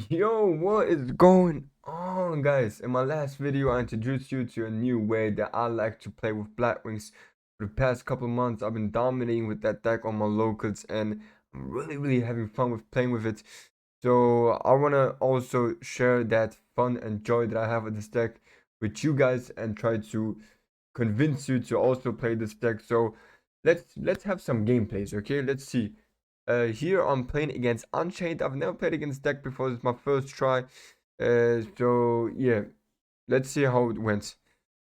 Yo, what is going on, guys? In my last video, I introduced you to a new way that I like to play with Blackwings. For the past couple of months, I've been dominating with that deck on my locals, and I'm really having fun with playing with it. So I want to also share that fun and joy that I have with this deck with you guys and try to convince you to also play this deck. So let's have some gameplays, okay? Let's see. Here I'm playing against Unchained. I've never played against deck before. It's my first try. So yeah, let's see how it went.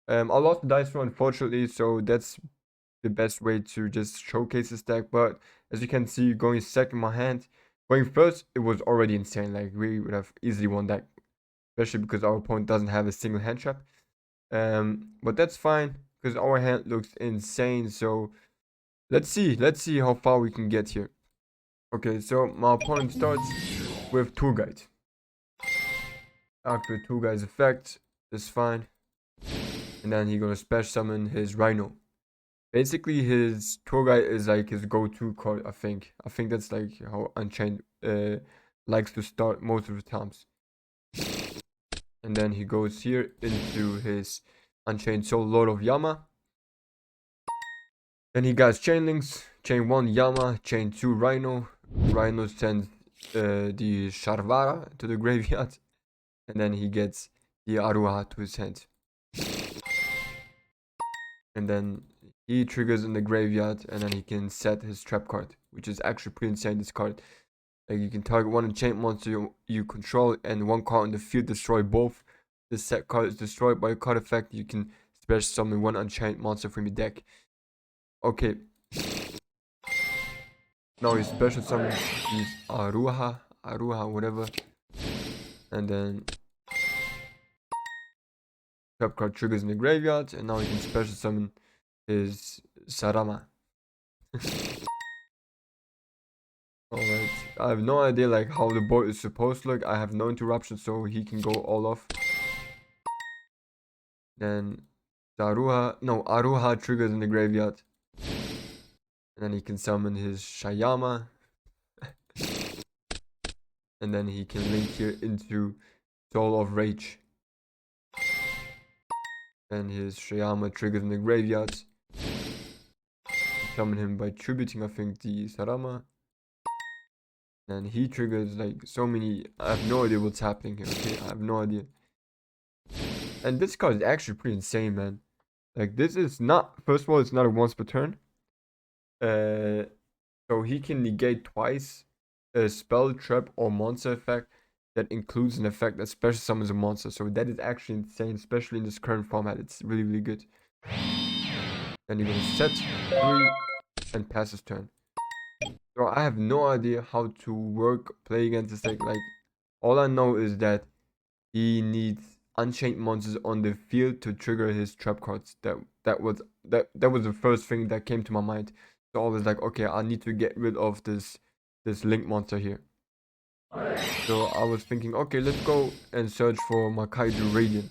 I lost the dice roll unfortunately, so that's the best way to just showcase this deck. But as you can see, going second my hand, going first, it was already insane. Like we would have easily won that, especially because our opponent doesn't have a single hand trap. But that's fine because our hand looks insane. So let's see how far we can get here. Okay, so my opponent starts with Tour Guide. After Tour Guide's effect, that's fine. And then he's gonna special summon his Rhino. Basically, his Tour Guide is like his go-to card, I think. I think that's like how Unchained likes to start most of the times. And then he goes here into his Unchained Soul Lord of Yama. Then he got Chain Links. Chain 1 Yama, Chain 2 Rhino. Rhino sends the Sharvara to the graveyard. And then he gets the Aruha to his hand. And then he triggers in the graveyard and then he can set his trap card, which is actually pretty insane, this card. Like you can target one enchant monster you control and one card on the field, destroy both. This set card is destroyed by a card effect. You can special summon one enchant monster from your deck. Okay. Now he special summons his Aruha, whatever. And then trap card triggers in the graveyard, and now he can special summon his Sarama. Alright, I have no idea like how the board is supposed to look. I have no interruption, so he can go all off. Then Aruha triggers in the graveyard. And then he can summon his Shayama. And then he can link here into Soul of Rage. Then his Shayama triggers in the graveyard. Summon him by tributing, I think, the Sarama. And he triggers like so many. I have no idea what's happening here, okay? I have no idea. And this card is actually pretty insane, man. Like, this is not, first of all, it's not a once per turn. So he can negate twice a spell, trap, or monster effect that includes an effect that special summons a monster. So that is actually insane, especially in this current format. It's really good. Then you're gonna set 3 and pass his turn. So I have no idea how to play against this deck. Like, all I know is that he needs Unchained monsters on the field to trigger his trap cards. That was the first thing that came to my mind. So I was like, okay, I need to get rid of this link monster here. So I was thinking, okay, let's go and search for Makaiju Radiant.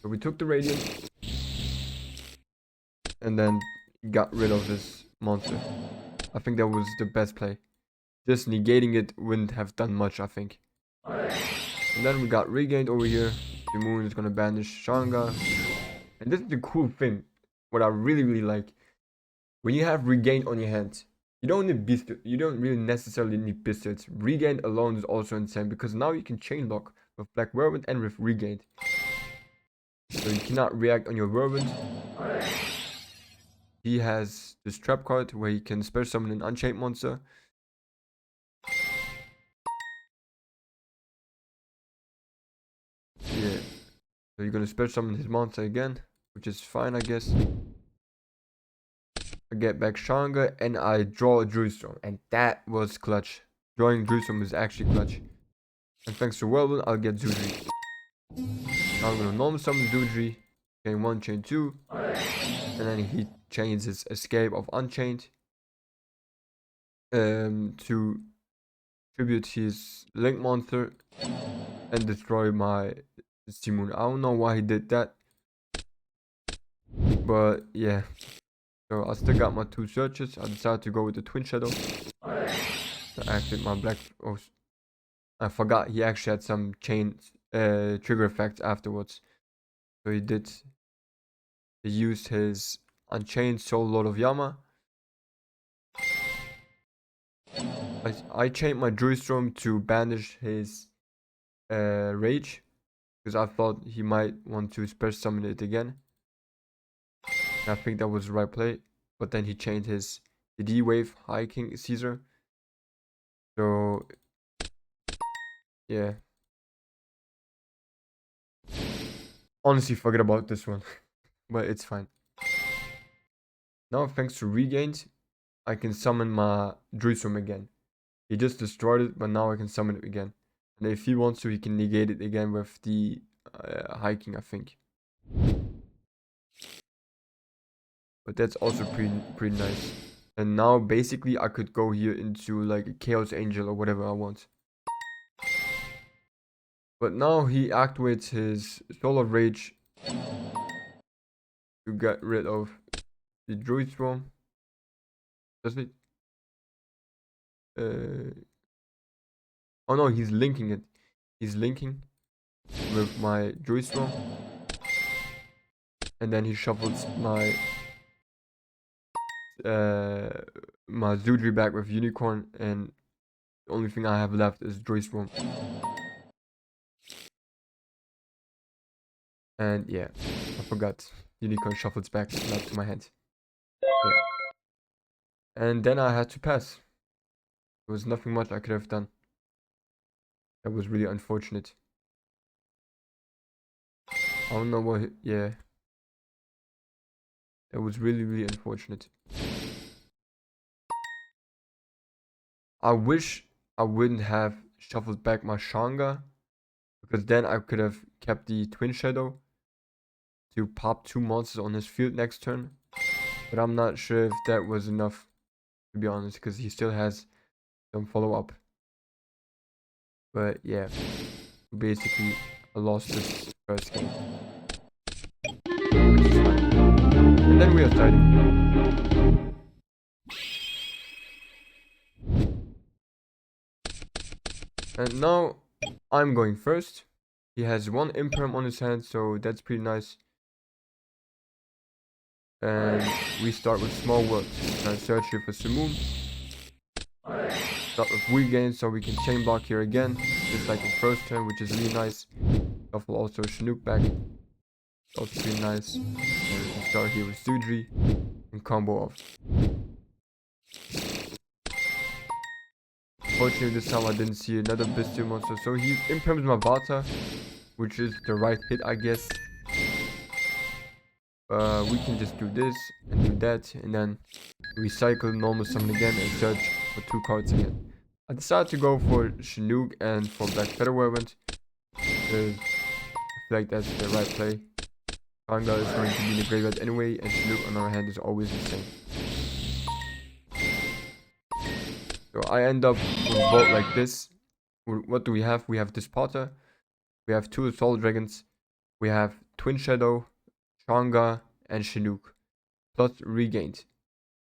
So we took the Radiant and then got rid of this monster. I think that was the best play. Just negating it wouldn't have done much, I think. And then we got Regained over here. The moon is gonna banish Shanga. And this is the cool thing. What I really like. When you have Regained on your hand, you don't need Bystial. You don't really necessarily need Bystials. Regained alone is also insane because now you can chain lock with Black Whirlwind and with Regained. So you cannot react on your Whirlwind. He has this trap card where he can special summon an Unchained monster. Yeah. So you're gonna special summon his monster again, which is fine, I guess. I get back Shanga and I draw a Druidstorm, and that was clutch. Drawing Druidstorm is actually clutch. And thanks to Whirlwind, I'll get Zudri. Now I'm gonna normal summon Zudri, chain 1, chain 2, and then he chains his Escape of Unchained to tribute his Link monster and destroy my Simon. I don't know why he did that, but yeah. So I still got my 2 searches. I decided to go with the Twin Shadow. I activate my black. Oh, I forgot he actually had some chain trigger effects afterwards. So he used his Unchained Soul Lord of Yama. I chained my Druidstrom to banish his Rage, because I thought he might want to special summon it again. And I think that was the right play. But then he chained his D-Wave High King Caesar. So yeah. Honestly, forget about this one. But it's fine. Now, thanks to Regained, I can summon my Druidstrom again. He just destroyed it, but now I can summon it again. And if he wants to, he can negate it again with the High King, I think. But that's also pretty nice. And now, basically, I could go here into like a Chaos Angel or whatever I want. But now he activates his Soul of Rage to get rid of the Druidstrom. Does it? Oh no, he's linking it. He's linking with my Druidstrom. And then he shuffles my my Zudri back with Unicorn, and the only thing I have left is Druidstrom. And yeah, I forgot. Unicorn shuffles back to my hand. Yeah. And then I had to pass. There was nothing much I could have done. That was really unfortunate. I don't know what. Yeah. That was really unfortunate. I wish I wouldn't have shuffled back my Shanga, because then I could have kept the Twin Shadow to pop 2 monsters on his field next turn. But I'm not sure if that was enough, to be honest, because he still has some follow-up. But yeah, basically I lost this first game, which is fine. And then we are starting. And now I'm going first. He has 1 Imperm on his hand, so that's pretty nice. And we start with Small World. And search here for Simoon. Start with Regain, so we can chain block here again, just like the first turn, which is really nice. Shuffle also Chinook back. Also pretty nice. And we can start here with Sudri and combo off. Unfortunately, this time I didn't see another Bystial monster, so he imperms my Vata, which is the right hit, I guess. We can just do this and do that, and then recycle normal summon again and search for 2 cards again. I decided to go for Chinook and for Black Feather Whirlwind. I feel like that's the right play. Kanga is going to be in the graveyard anyway, and Chinook on our hand is always the same. So I end up with a vault like this. What do we have? We have Dispotter, we have 2 Soul Dragons, we have Twin Shadow, Shanga, and Chinook, plus Regained.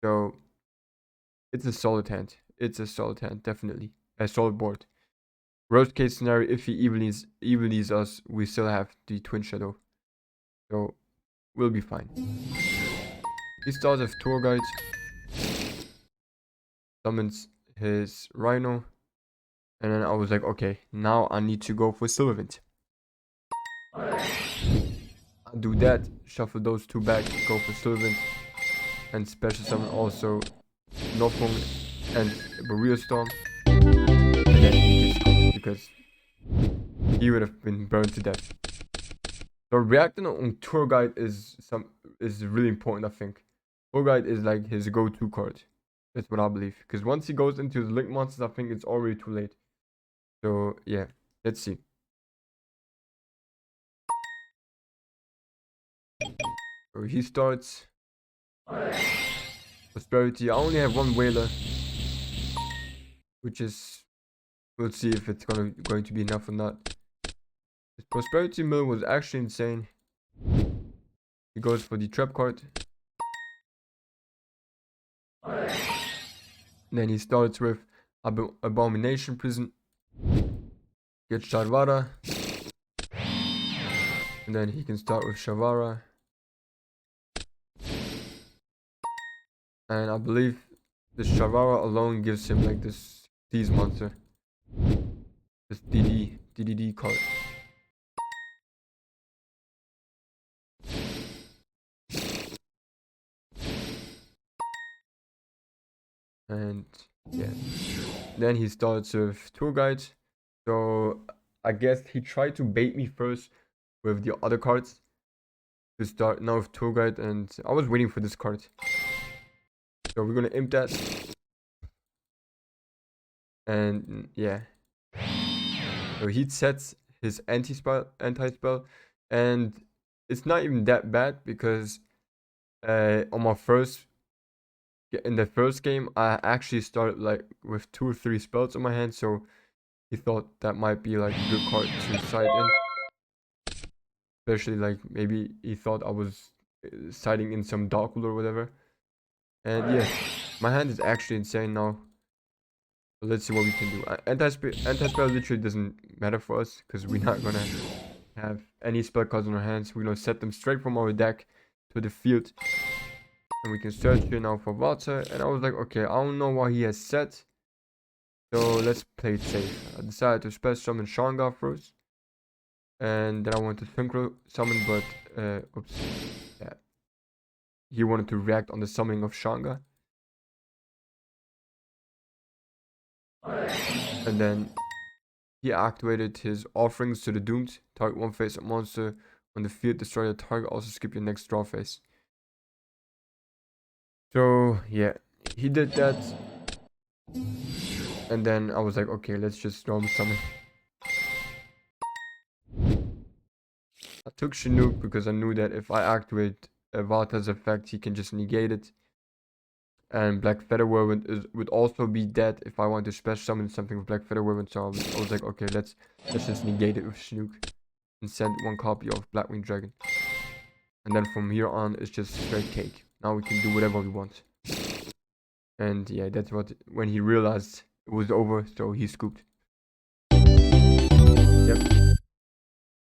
So it's a solid hand. It's a solid hand, definitely. A solid board. Worst case scenario, if he evenlies us, we still have the Twin Shadow. So we'll be fine. He starts with Tour Guide. Summons his Rhino. And then I was like, okay, now I need to go for Silverwind. I do that, shuffle those 2 back, go for Silverwind. And special summon also Northmoon and Barrier Storm. And then he just goes, because he would have been burned to death. So reacting on Tour Guide is really important, I think. Tour Guide is like his go-to card. That's what I believe. Because once he goes into the Link monsters, I think it's already too late. So yeah, let's see. So he starts Prosperity. I only have 1 Whaler, which is, we'll see if it's going to be enough or not. His Prosperity Mill was actually insane. He goes for the trap card. Then he starts with Abomination Prison. get Sharvara, and then he can start with Shavara. And I believe the Shavara alone gives him like this These monster. This DDD card. And yeah. Then he starts with Tour Guide. So I guess he tried to bait me first with the other cards to start now with Tour Guide, and I was waiting for this card. So we're gonna imp that. And yeah. So he sets his anti-spell, and it's not even that bad because on my first in the first game I actually started like with 2 or 3 spells on my hand, so he thought that might be like a good card to side in. Especially like maybe he thought I was siding in some Darkwood or whatever. And yeah, my hand is actually insane now. So let's see what we can do. Anti-spell literally doesn't matter for us because we're not gonna have any spell cards in our hands. We're gonna set them straight from our deck to the field. And we can search here now for water. And I was like, okay, I don't know what he has set. So let's play it safe. I decided to special summon Shangar first. And then I wanted to synchro summon, but oops. Yeah. He wanted to react on the summoning of Shangar. And then he activated his offerings to the doomed. Target one face-up monster on the field, destroy the target, also skip your next draw phase. So yeah, he did that. And then I was like, okay, let's just normal summon. I took Chinook because I knew that if I activate Vata's effect, he can just negate it. And Black Feather would also be dead if I want to special summon something with Black Feather Whirlwind. So I was like, okay, let's just negate it with Chinook and send one copy of Blackwing Dragon. And then from here on, it's just straight cake. Now we can do whatever we want. And yeah, that's what when he realized it was over, so he scooped. Yep.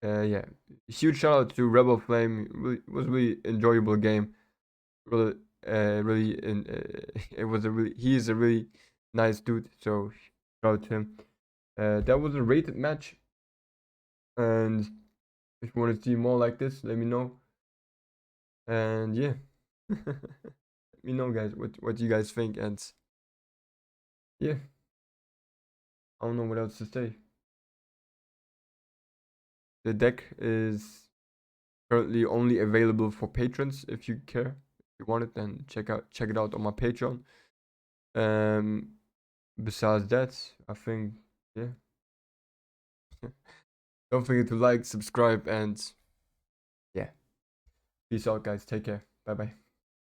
Yeah. Huge shout out to Rebel Flame. It was a really enjoyable game. Really, it was a really. He is a really nice dude. So shout out to him. That was a rated match. And if you want to see more like this, let me know. And yeah, let me know, guys, what you guys think. And yeah, I don't know what else to say. The deck is currently only available for patrons. If you care, if you want it, then check it out on my Patreon. Besides that, I think yeah. Don't forget to like, subscribe, and yeah. Peace out, guys. Take care. Bye bye.